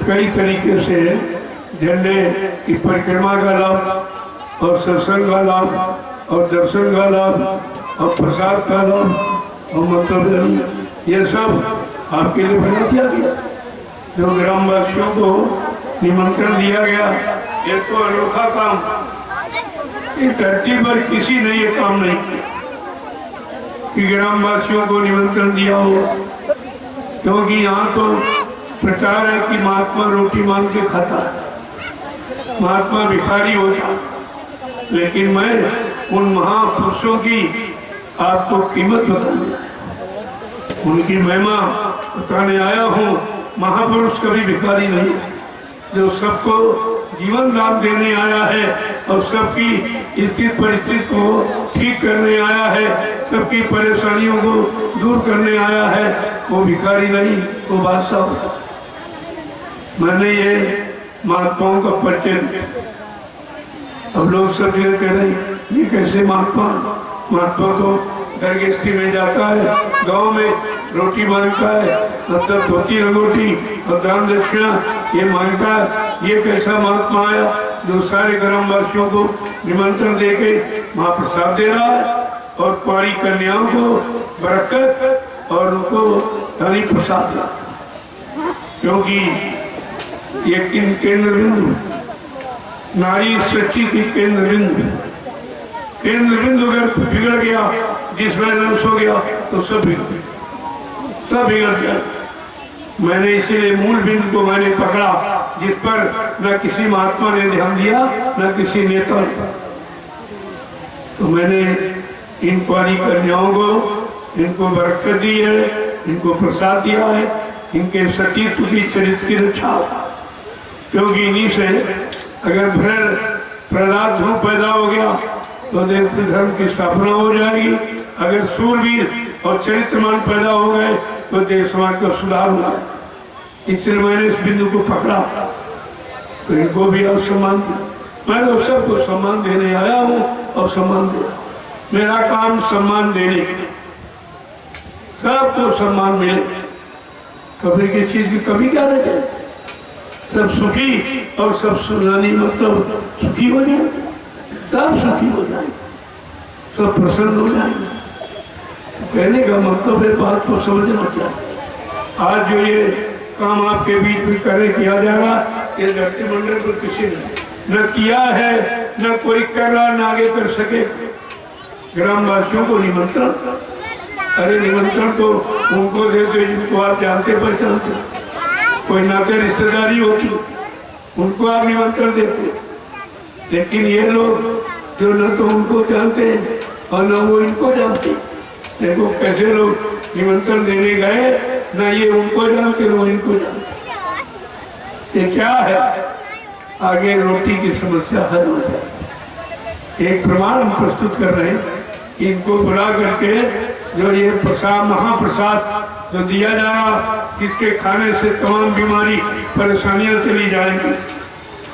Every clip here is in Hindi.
कई तरीके से झंडे की परिक्रमा का लाभ और सत्संग का लाभ और दर्शन का लाभ और प्रसाद का लाभ और मतलब ये सब आपके लिए बना दिया गया। जो ग्रामवासियों को निमंत्रण दिया गया, ये तो अनोखा काम, इस धरती पर किसी ने ये काम नहीं किया कि ग्रामवासियों को निमंत्रण दिया हो। क्योंकि यहाँ तो प्रचार है कि महात्मा रोटी मांग के खाता है, महात्मा भिखारी होता, लेकिन मैं उन महापुरुषों की आपको कीमत बताऊंगा, उनकी महिमा बताने आया हूँ। महापुरुष कभी भिखारी नहीं, जो सबको जीवन दान देने आया है और सबकी स्थिति परिस्थिति को ठीक करने आया है, सबकी परेशानियों को दूर करने आया है, वो भिखारी नहीं, वो बादशाह होता। मैंने ये महात्माओं का परिचय दिया। अब लोग सब ये कह रहे ये कैसे महात्मा तो घर गृहस्थी में जाता है, गांव में रोटी मांगता है, मतलब धोती रंगोटी और दान दक्षिणा ये मांगता है। ये कैसा महात्मा आया जो सारे ग्रामवासियों को निमंत्रण देके महाप्रसाद दे रहा है और कुंवारी कन्याओं को बरकत और उनको धनी प्रसाद दिया। क्योंकि ये केंद्र बिंदु नारी सृष्टि की केंद्र बिंदु अगर बिगड़ गया, जिसमें नष्ट हो गया तो सब बिगड़ गया। मैंने इसीलिए मूल बिंदु को मैंने पकड़ा, जिस पर न किसी महात्मा ने ध्यान दिया न किसी नेता ने। तो मैंने इन कुंवारी कन्याओं को इनको बरकत दी है, इनको प्रसाद दिया है, इनके सतीत्व की चरित्र की रक्षा। क्योंकि इन्हीं से अगर प्रहलाद ध्रुव पैदा हो गया तो देश धर्म की स्थापना हो जाएगी। अगर सूरवीर और चरित्रमान पैदा हो गए तो देश समाज का सुधार होगा। इसलिए मैंने इस बिंदु को पकड़ा, तो इनको भी और सम्मान दिया। मैं तो सबको सम्मान देने आया हूँ और सम्मान दिया। मेरा काम सम्मान देने के लिए, सबको सम्मान मिले, कभी किसी चीज की कमी क्या रह जाए, सब सुखी और सब सुनानी मतलब सुखी हो जाए, सब सुखी हो जाए, सब प्रसन्न हो जाएंगे। कहने का मतलब है बात को समझना चाहिए। आज जो ये काम आपके बीच में करे किया जाएगा, ये धरती मंडल पर किसी ने न किया है, न कोई कर रहा, न आगे कर सके। ग्रामवासियों को निमंत्रण, अरे निमंत्रण तो उनको देते जिनको आप जानते पहचानते, कोई नाते रिश्तेदारी होती उनको आप निमंत्रण देते। लेकिन ये लोग जो न तो उनको जानते और न वो इनको जानते, देखो कैसे लोग निमंत्रण देने गए, न ये उनको जानते न इनको जानते। ये क्या है, आगे रोटी की समस्या हल हो जाए। एक प्रमाण हम प्रस्तुत कर रहे हैं, इनको बुला करके जो ये प्रसाद महाप्रसाद जो दिया जा रहा, इसके खाने से तमाम बीमारी परेशानियां चली जाएंगी।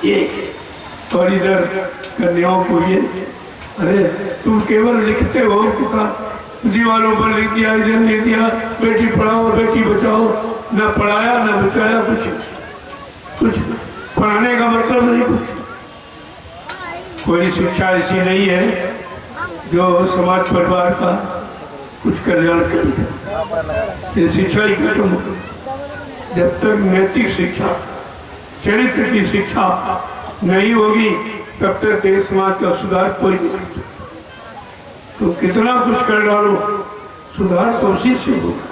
ये और इधर कन्याओं को ये, अरे तुम केवल लिखते हो किताब, दीवारों पर लिख दिया, इधर लिख दिया बेटी पढ़ाओ बेटी बचाओ, न पढ़ाया न बचाया, कुछ पढ़ाने का मतलब नहीं, कोई शिक्षा ऐसी नहीं है जो समाज परिवार का कुछ कल्याण करे। ये शिक्षा ही खत्म हो, जब तक नैतिक शिक्षा चरित्र की शिक्षा नहीं होगी तब तक देश समाज का सुधार कोई नहीं। तो कितना कुछ कर डालो, सुधार तो उसी से होगा।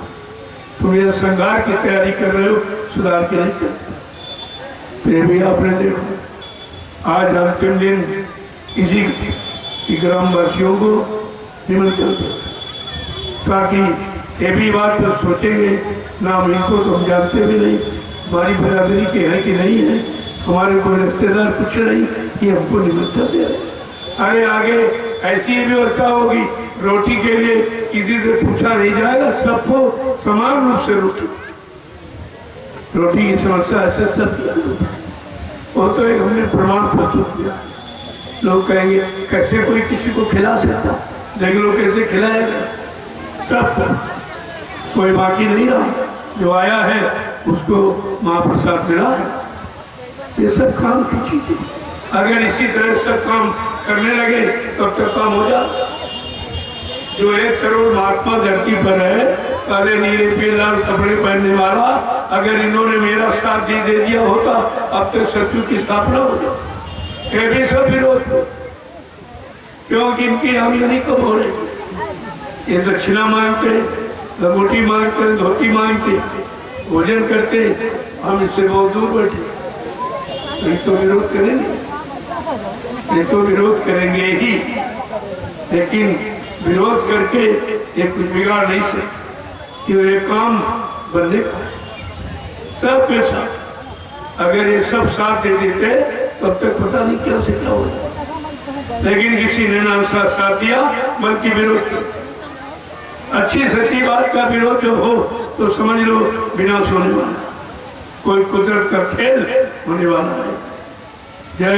तुम ये संघार की तैयारी कर रहे हो, सुधार की नहीं करते। फिर भी आपने देखो आज अंतिम दिन किसी ग्रामवासियों को निमंत्रण दो, ताकि ये भी बात तो सोचेंगे ना, हम इनको तो हम जानते भी नहीं, हमारी बराबरी के है कि नहीं है, हमारे कोई रिश्तेदार कुछ नहीं, ये हमको निमंत्रण दे रहे। अरे आगे ऐसी व्यवस्था होगी, रोटी के लिए किसी से पूछा नहीं जाएगा, सबको समान रूप से रोटी की समस्या ऐसे सब वो तो एक हमने प्रमाण प्रस्तुत किया। लोग कहेंगे कैसे कोई किसी को खिला सकता, देख लो कैसे खिलाएगा, सब कोई बाकी नहीं रहा, जो आया है उसको महाप्रसाद मिला है। ये सब काम की चीजें। अगर इसी तरह सब काम करने लगे तब तक काम हो जाए। जो 1 करोड़ महात्मा धरती पर है, काले नीले पीले लाल कपड़े पहनने वाला, अगर इन्होंने मेरा साथ दे दिया होता अब तक सत्य की स्थापना हो जाती। ये भी सब विरोध, क्योंकि इनकी आमदनी कम हो रही। ये दक्षिणा मांगते, लंगोटी मांगते, धोती मांगते, भोजन करते, हम इससे बहुत दूर बैठे। ये तो विरोध करेंगे, ये तो विरोध करेंगे ही, लेकिन विरोध करके ये कुछ बिगाड़ नहीं सकते कि ये काम बनने का सबके साथ। अगर ये सब साथ दे देते तब तक पता नहीं क्या से क्या होता, लेकिन किसी ने ना साथ दिया बल्कि विरोध किया। अच्छी सच्ची बात का विरोध जब हो तो समझ लो विनाश होने वाला, कोई कुदरत का खेल होने वाला है। जय